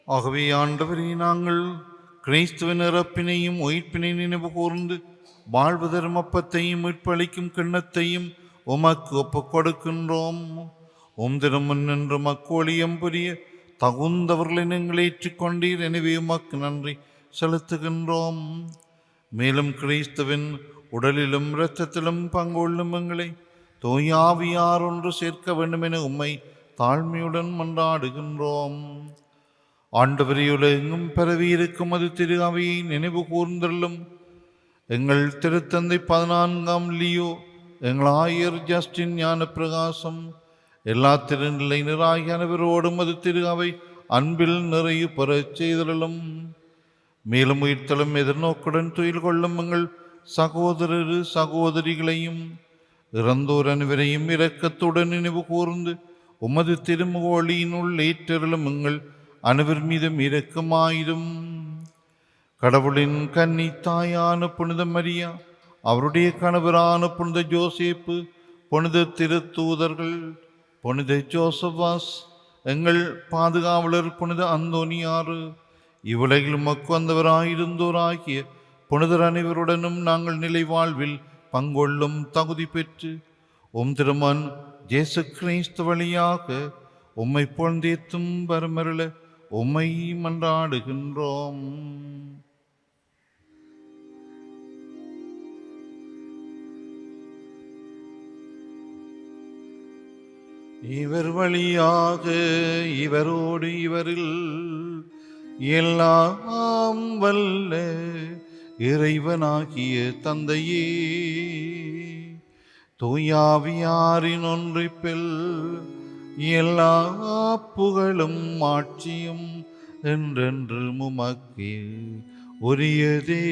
ஆகவே ஆண்டவரே, நாங்கள் கிறிஸ்துவின் இறப்பினையும் உயிர்ப்பினை நினைவு கூர்ந்து வாழ்வு தரும் அப்பத்தையும் மீட்பளிக்கும் கிண்ணத்தையும் உமக்கு ஒப்புக் கொடுக்கின்றோம். உம் திருமுன் நின்று மக்கோலியம் புரிய தகுந்தவர்களை நீங்கள் ஏற்றுக்கொண்டீர். எனவே உமக்கு நன்றி செலுத்துகின்றோம். மேலும் கிறிஸ்துவின் உடலிலும் இரத்தத்திலும் பங்கு கொள்ளும் எங்களை தூயாவியார் ஒன்று சேர்க்க வேண்டும் என உம்மை தாழ்மையுடன் மன்றாடுகின்றோம். ஆண்டவரே, உலகெங்கும் பரவி இருக்கும் அது திரு அவையை நினைவு கூர்ந்தள்ளும். எங்கள் திருத்தந்தை 14ஆம் லியோ, எங்கள் ஆயர் ஜஸ்டின் ஞான பிரகாசம், எல்லா திருநிலையினராகிய அனைவரோடும் அது திரு அவை அன்பில் நிறைவு பெறச் செய்தலும். மேலும் உயிர்த்தலும் எதிர்நோக்குடன் துயில் கொள்ளும் எங்கள் சகோதரர் சகோதரிகளையும் இறந்தோர் அனைவரையும் இரக்கத்துடன் நினைவு கூர்ந்து உமது திருமுகொளியினுள் ஏற்றருளும் எங்கள் அனைவர் மீதும் இரக்கமாயிரும். கடவுளின் கன்னி தாயான புனித மரியா, அவருடைய கணவரான புனித ஜோசேப்பு, புனித திருத்தூதர்கள், புனித ஜோசபாஸ், எங்கள் பாதுகாவலர் புனித அந்தோனியாறு, இவ்வுலகில் உமக்கு வந்தவராயிருந்தோராகிய புனிதர் அனைவருடனும் நாங்கள் நிலை வாழ்வில் பங்கொள்ளும் தகுதி பெற்று திருமன் இயேசு கிறிஸ்து வழியாக உம்மை புகழ்ந்தேத்தும் வரமருள உம்மை மன்றாடுகின்றோம். இவர் வழியாக இவரோடு இவரில் எல்லாம் வல்ல இறைவனாகிய தந்தையே, தூயாவியாரின் ஒன்றிப்பில் எல்லா புகழும் ஆட்சியும் என்றென்று உமக்கே உரியதே.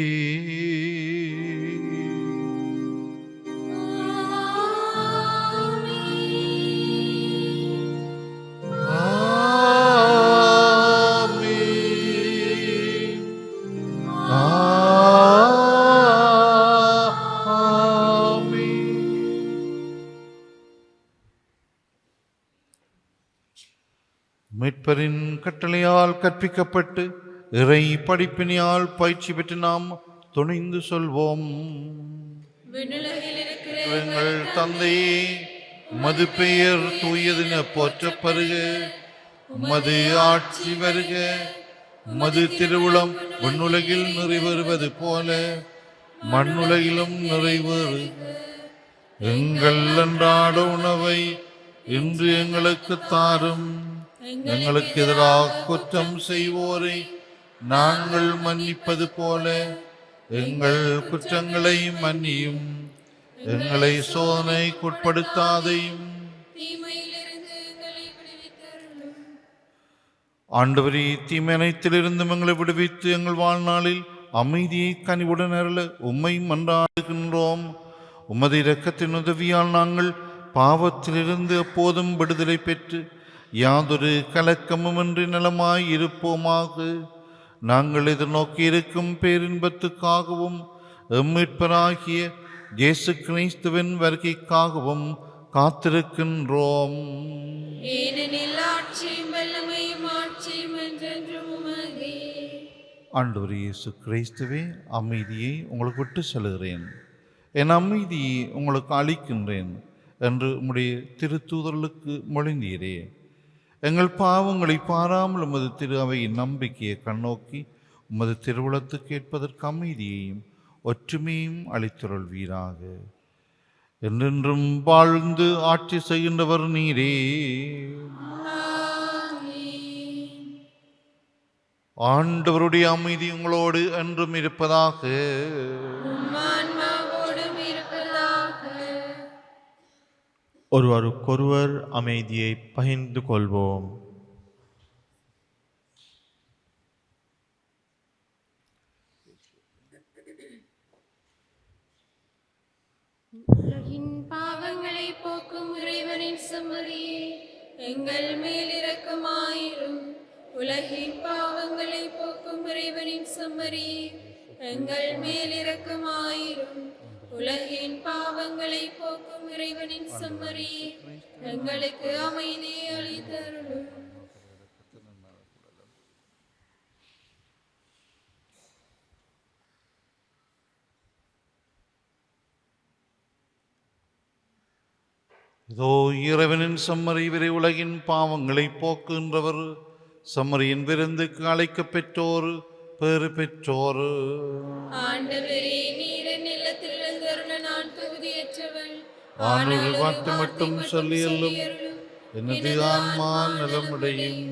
மீட்பரின் கட்டளையால் கற்பிக்கப்பட்டு இறை படிப்பினியால் பயிற்சி பெற்று நாம் துணிந்து சொல்வோம். எங்கள் தந்தையே, உமது பெயர் தூயதென போற்றப் பெறுக. உமது ஆட்சி வருக. உமது திருவுளம் விண்ணுலகில் நிறைவேறுவது போல மண்ணுலகிலும் நிறைவேறுக. எங்கள் அன்றாட உணவை இன்று எங்களுக்கு தாரும். எங்களுக்கு எதிராக குற்றம் செய்வோரை நாங்கள் மன்னிப்பது போல எங்கள் குற்றங்களை மன்னியும். எங்களை சோதனைக்குட்படுத்தாதையும். ஆண்டவரே, தீமை அனைத்திலிருந்து எங்களை விடுவித்து எங்கள் வாழ்நாளில் அமைதியை கனிவுடன் அருள உம்மை மன்றாடுகின்றோம். உமது இரக்கத்தின் உதவியால் நாங்கள் பாவத்திலிருந்து எப்போதும் விடுதலை பெற்று யாதொரு கலக்கமுமின்றி நலமாய் இருப்போமாக. நாங்கள் எதிர்நோக்கி இருக்கும் பேரின்பத்துக்காகவும் மீட்பராகிய இயேசு கிறிஸ்துவின் வருகைக்காகவும் காத்திருக்கின்றோம். ஆண்டவர் இயேசு கிறிஸ்துவே, அமைதியை உங்களுக்கு விட்டு செல்கிறேன், என் அமைதியை உங்களுக்கு அளிக்கின்றேன் என்று உம்முடைய திருத்தூதர்களுக்கு மொழிந்தீரே. எங்கள் பாவங்களை பாராமல் உமது திரு அவையின் நம்பிக்கையை கண்ணோக்கி உமது திருவுளத்துக்கு ஏற்பதற்கு அமைதியையும் ஒற்றுமையும் அளித்தருள்வீராக. என்றென்றும் வாழ்ந்து ஆட்சி செய்கின்றவர் நீரே. ஆண்டவருடைய அமைதி உங்களோடு என்றும் இருப்பதாக. ஒருவருக்கொருவர் அமைதியை பகிர்ந்து கொள்வோம். உலகின் பாவங்களை போக்கும் இறைவனின் செம்மறியே, எங்கள் மேல் இரக்கமாயிரும். உலகின் பாவங்களை போக்கும் இறைவனின் செம்மறியே, எங்கள் மேல் இரக்கமாயிரும். உலகின் பாவங்களை போக்கும் இறைவனின் செம்மறியே, எங்களுக்கு அமைதியை அளித்தருளும். இதோ இறைவனின் செம்மறி, இவரை உலகின் பாவங்களை போக்குகின்றவர். சம்மரியின் விருந்துக்கு அழைக்கப் பெற்றோர் பேறு பெற்றோர். ஆண்டவரே, நீர் என் இல்லத்தில் எழுந்தருள நான் தகுதியற்றவள். ஆனால் ஒரு வார்த்தை மட்டும் சொல்லியல்லும் எனது ஆன்மா நலமடையும்.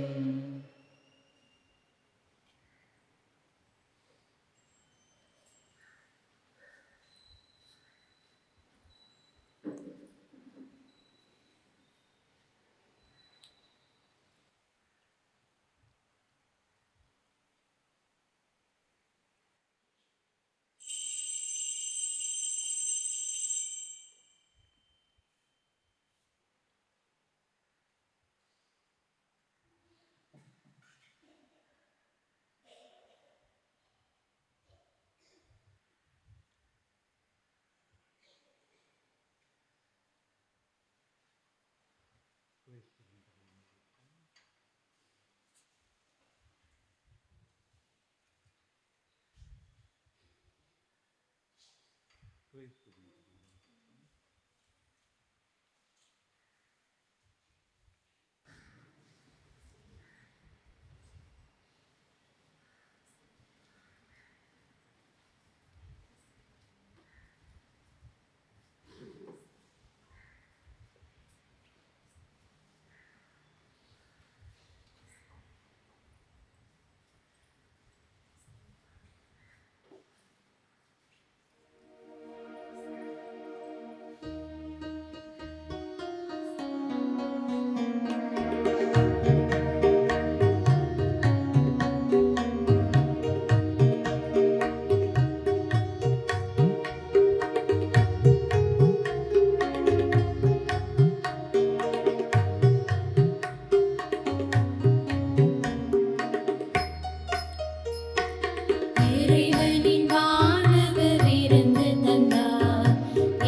இறைவனின் வானக விருந்து தந்தார்,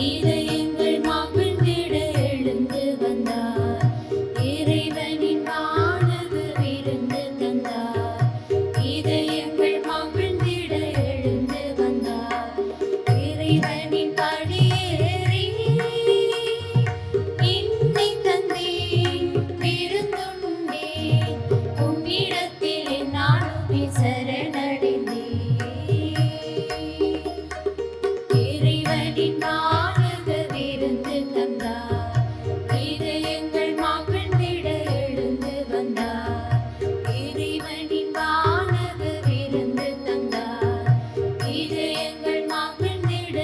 இதயங்கள் மகிழ்ந்திட எழுந்து வந்தார். இறைவனின் வானக விருந்து தந்தார், இதயங்கள் மகிழ்ந்திட எழுந்து வந்தார். இறைவனின் படியேறி இன்னை தந்தேன் விருந்துண்டேன், உம்மிடத்தில் நானுமே சரணடைந்தேன். இறைவனின் வானக விருந்து தந்தார், இதயங்கள் மகிழ்ந்திட எழுந்து வந்தார். இறைவனின் வானக விருந்து தந்தார், இதயங்கள் மகிழ்ந்திட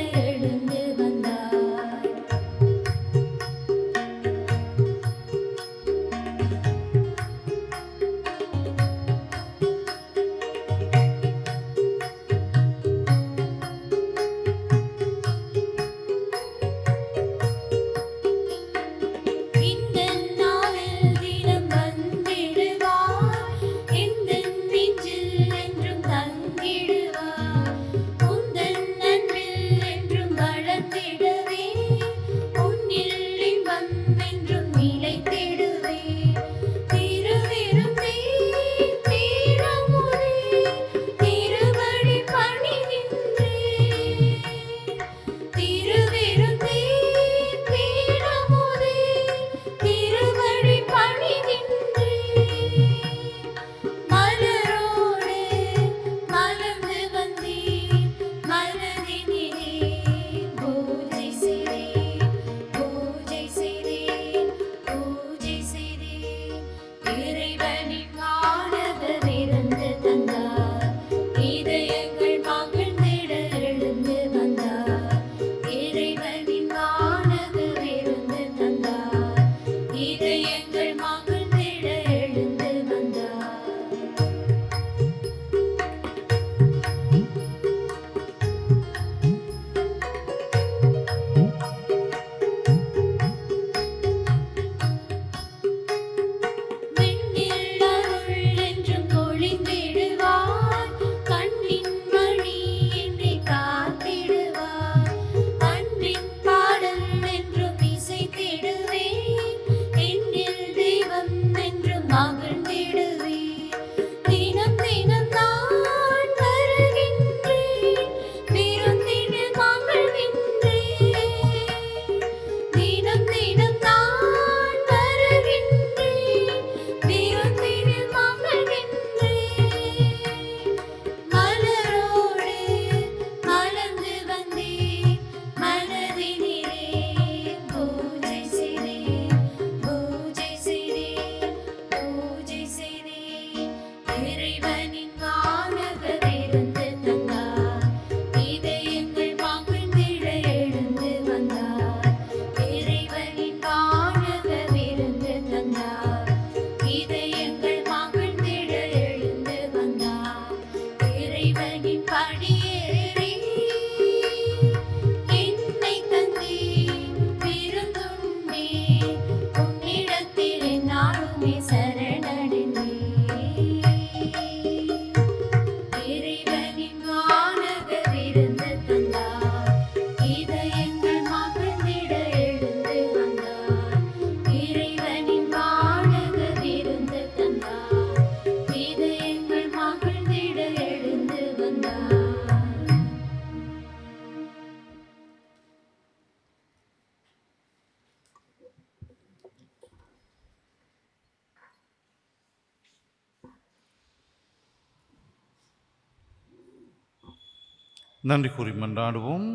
நன்றி கூறி மன்றாடுவோம்.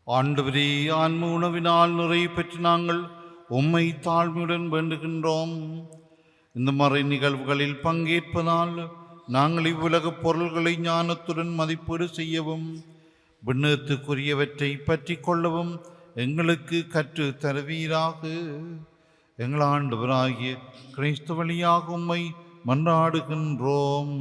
ஆண்டவரே, ஆன்ம உணவினால் நிறைவு பெற்று நாங்கள் உம்மை தாழ்மையுடன் வேண்டுகின்றோம். இந்த மறை நிகழ்வுகளில் பங்கேற்பதால் நாங்கள் இவ்வுலகப் பொருள்களை ஞானத்துடன் மதிப்பீடு செய்யவும் விண்ணகத்துக்குரியவற்றை பற்றி கொள்ளவும் எங்களுக்கு கற்று தருவீராக. எங்கள் ஆண்டவராகிய கிறிஸ்து வழியாக உம்மை மன்றாடுகின்றோம்.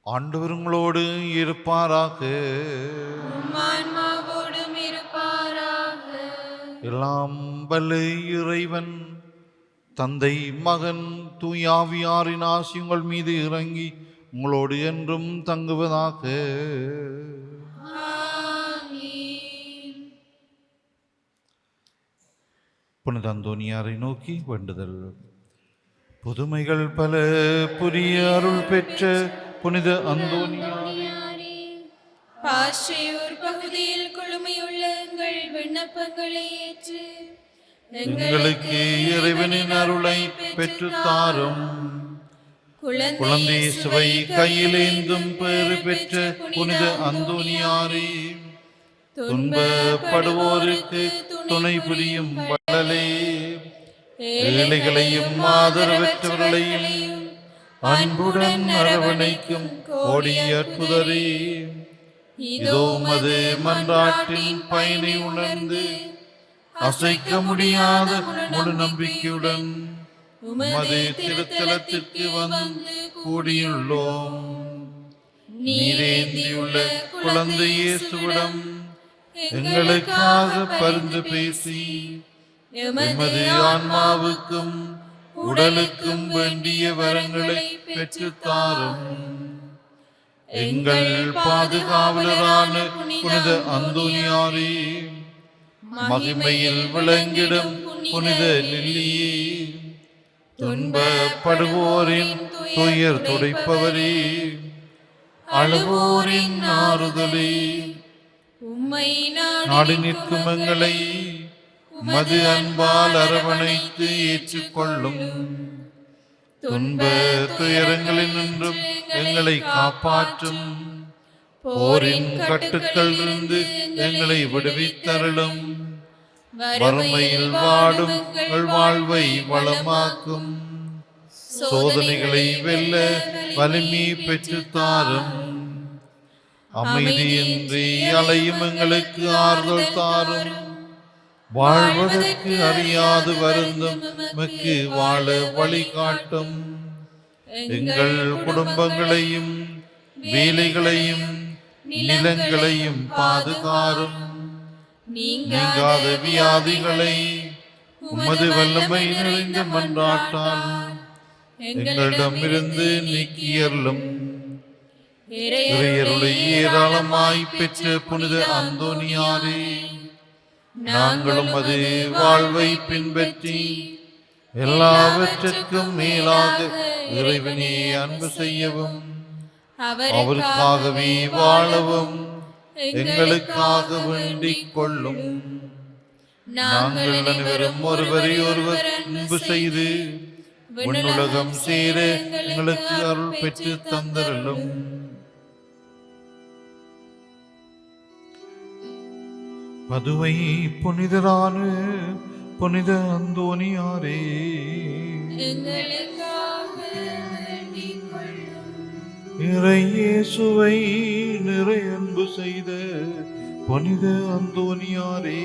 ஆண்டவர் உங்களோடு இருப்பாராக. ஆன்மாவோடும் இருப்பாராக. எல்லாம் வல்ல இறைவன் தந்தை, மகன், தூயாவியாரின் ஆசி உங்கள் மீது இறங்கி உங்களோடு என்றும் தங்குவதாக. புனித அந்தோனியாரை நோக்கி வேண்டுதல். புதுமைகள் பல புரிய அருள் பெற்ற புனித அந்தோனியாரே, பாஸ்ரையூர் பகுதியில் குழுமையுள்ள எங்கள் விண்ணப்பங்களை ஏற்று எங்களுக்கு இறைவனின் அருளை பெற்றுத் தாரும். குழந்தை இயேசுவை கையிலேந்தும் பேறு பெற்ற புனித அந்தோனியாரே, துன்பப்படுவோருக்கு துணை புரியும் வள்ளலே, ஏழைகளையும் ஆதரவற்றவர்களையும் அன்புடன் அரவணைக்கும் கோடிய அற்புதரே, இதோ உமது மன்றாட்டின் பயனை உணர்ந்து அசைக்க முடியாத முழு நம்பிக்கையுடன் உமது திருத்தலத்திற்கு வந்து கூடியுள்ளோம். நீரேந்தியுள்ள குழந்தை இயேசுவிடம் எங்களுக்காக பரிந்து பேசி எமது ஆன்மாவுக்கும் உடலுக்கும் வேண்டிய வரங்களை பெற்றுத்தாரும். எங்கள் பாதுகாவலரான புனித அந்தோனியாரே, மகிமையில் விளங்கிடும் புனித லில்லியே, துன்பப்படுவோரின் துயர் துடைப்பவரே, அழுவோரின் ஆறுதலே, உம்மை நாடி நிற்கும் எங்களை மது அன்பால் அரவணைத்து ஏற்றுக்கொள்ளும். துன்ப துயரங்களில் நின்றும் எங்களை காப்பாற்றும். போரின் கட்டுக்களிலிருந்து எங்களை விடுவித்தருளும். வறுமையில் வாடும் எங்கள் வாழ்வை வளமாக்கும். சோதனைகளை வெல்ல வலிமை பெற்றுத்தாரும். அமைதியின்றி அலையும் எங்களுக்கு ஆறுதல் தாரும். வாழ்வதற்கு அறியாது வருந்தும் எமக்கு வாழ வழிகாட்டும். எங்கள் குடும்பங்களையும் வேலைகளையும் நிலங்களையும் பாதுகாரும். நீங்காத வியாதிகளை உமது வல்லமை நிறைந்த மன்றாட்டால் எங்களிடமிருந்து நீக்கியருளும். இறையருளை ஏராளமாய் பெற்ற புனித அந்தோனியாரே, நாங்களும் அது வாழ்வை பின்பற்றி எல்லாவற்றிற்கும் மேலாக இறைவனே அன்பு செய்யவும் அவருக்காகவே வாழவும் எங்களுக்காக வேண்டிக் கொள்ளும். நாங்கள் அனைவரும் ஒருவரை ஒருவர் அன்பு செய்து விண்ணுலகம் சேர எங்களுக்கு அருள் பெற்று தந்தருளும். பதுவை புனிதரான புனித அந்தோனியாரே, இறையேசுவை நிறை அன்பு செய்த புனித அந்தோனியாரே,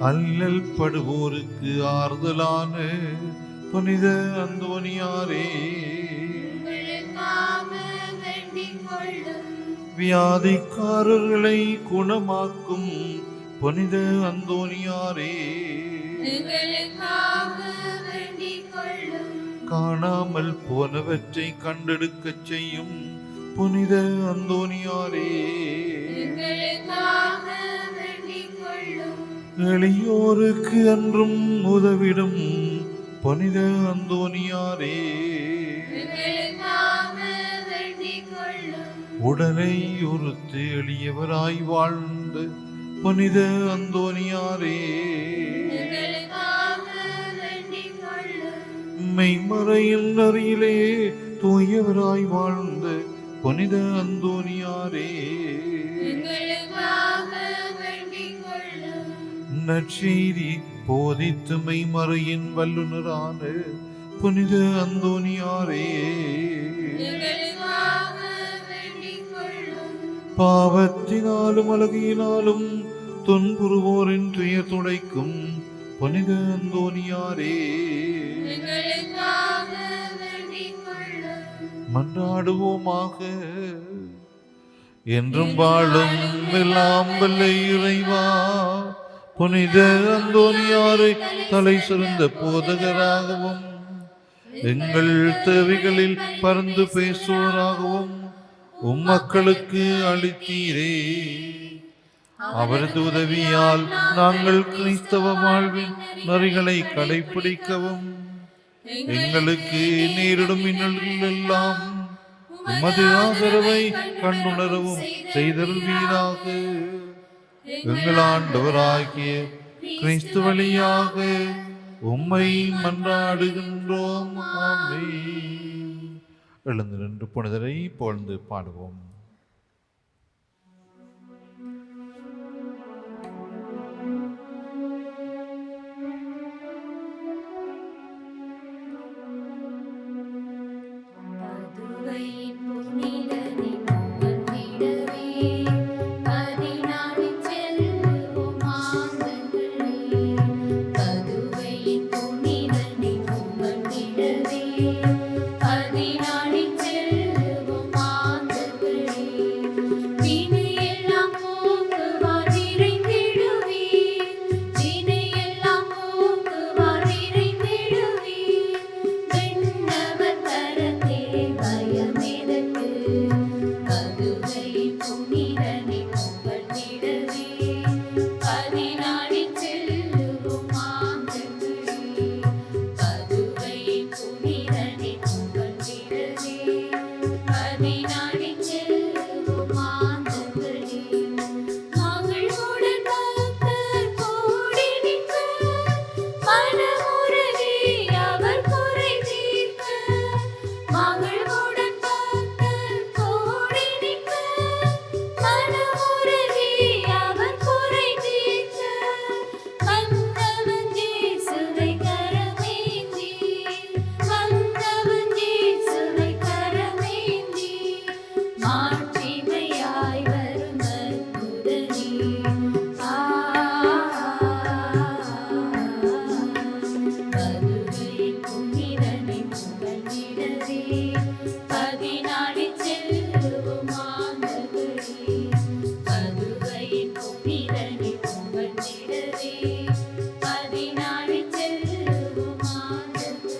அல்லல் படுவோருக்கு ஆறுதலான புனித அந்தோனியாரே, வியாதிக்காரர்களை குணமாக்கும் புனித அந்தோனியாரே, காணாமல் போனவற்றை கண்டெடுக்கச் செய்யும் புனித அந்தோனியாரே, எளியோருக்கு அன்றும் உதவிடும் புனித அந்தோனியாரே, உடலை உறுத்து எளியவராய் வாழ்ந்து புனித அந்தோனியாரே, எங்களுக்காக வேண்டிக் கொள்ளும். மெய்மறையின் நெறியிலே தூயவராய் வாழ்ந்த புனித அந்தோனியாரே, எங்களுக்காக வேண்டிக் கொள்ளும். நற்செய்தி போதித்து மெய்மறையின் வல்லுனரான புனித அந்தோனியாரே, எங்களுக்காக வேண்டிக் கொள்ளும். பாவத்தினாலும் அழகியினாலும் துன்புறுவோரின் துயர் துடைக்கும் புனித அந்தோனியாரே, எங்களுக்காக வேண்டிக் கொள்ளும். மன்றாடுவோமாக. என்றும் வாழும் எல்லாம் வல்ல இறைவா, புனித அந்தோனியாரை தலை சிறந்த போதகராகவும் எங்கள் தேவைகளில் பறந்து பேசுவோராகவும் உம்மக்களுக்கு அளித்தீரே. அவரது உதவியால் நாங்கள் கிறிஸ்தவ வாழ்வின் நெறிகளை கடைபிடிக்கவும் எங்களுக்கு நேரிடும் இன்னல்கள் எல்லாம் உமது ஆதரவை கண்டுணரவும் செய்தருள்வீராக. எங்கள் ஆண்டவராகிய கிறிஸ்து வழியாக உம்மை மன்றாடுகின்றோம். ஆமென். எழுந்து நின்று புனிதரை புகழ்ந்து பாடுவோம். பதுவையின் புனிதனை புகழ்ந்திடவே, பதினாடிச் செல்லுவோம் மாந்தர்களே. பதுவையின் புனிதனை புகழ்ந்திடவே, பதினாடிச் செல்லுவோம் மாந்தர்களே. வினையெல்லாம் போக்குவார் விரைந்திடுவீர், வினையெல்லாம் போக்குவார் விரைந்திடுவீர். விண்ணவர் கரத்திலே பயமெதற்கு, பதுவையின் புனிதனை புகழ்ந்திடவே, பதினாடிச் செல்லுவோம் மாந்தர்களே. பதுவையின் புனிதனை புகழ்ந்திடவே, பதினாடிச் செல்லுவோம் மாந்தர்களே. மகிழ்வுடன் பக்தர் கூடி நிற்க, மனமுருகி அவர் குறை தீர்க்க. மகிழ்வுடன் பக்தர் கூடி நிற்க, மனமுருகி அவர் குறை தீர்க்க. வந்தவன் இயேசுவை கரமேந்தி, வந்தவன் இயேசுவை கரமேந்தி, மாட்சிமையாய் வரும் அற்புதனே. பதுவையின் புனிதனை புகழ்ந்திடவே, பதினாடிச் செல்லுவோம் மாந்தர்களே. பதுவையின் புனிதனை புகழ்ந்திடவே, பதினாடிச் செல்லுவோம் மாந்தர்களே.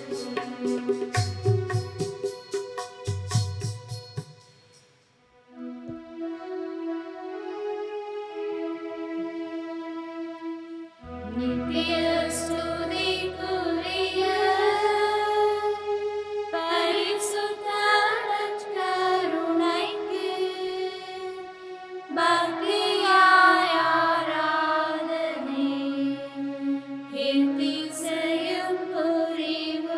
நித்திய ஸ்துதிக்குரிய பரிசுத்த நற்கருணைக்கு பக்தியாய் ஆராதனை எத்திசையும் புரிவோம்.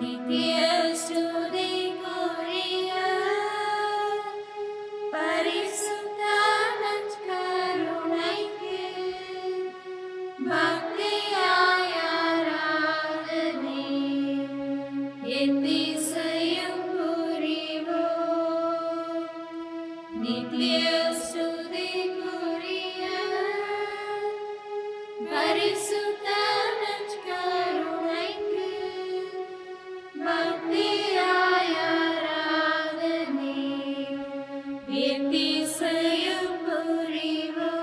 நித்திய ஸ்துதிக்குரிய பரிசுத்த நற்கருணைக்கு பக்தியாய் ஆராதனை எத்திசையும் புரிவோம். நித்திய ஸ்துதிக்குரிய பரிசுத்த நற்கருணைக்கு பக்தியாய் ஆராதனை எத்திசையும் புரிவோம்.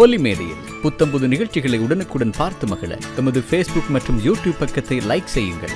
ஹோலி மேடையில் புத்தம்புது நிகழ்ச்சிகளை உடனுக்குடன் பார்த்து மகிழ எமது ஃபேஸ்புக் மற்றும் யூடியூப் பக்கத்தை லைக் செய்யுங்கள்.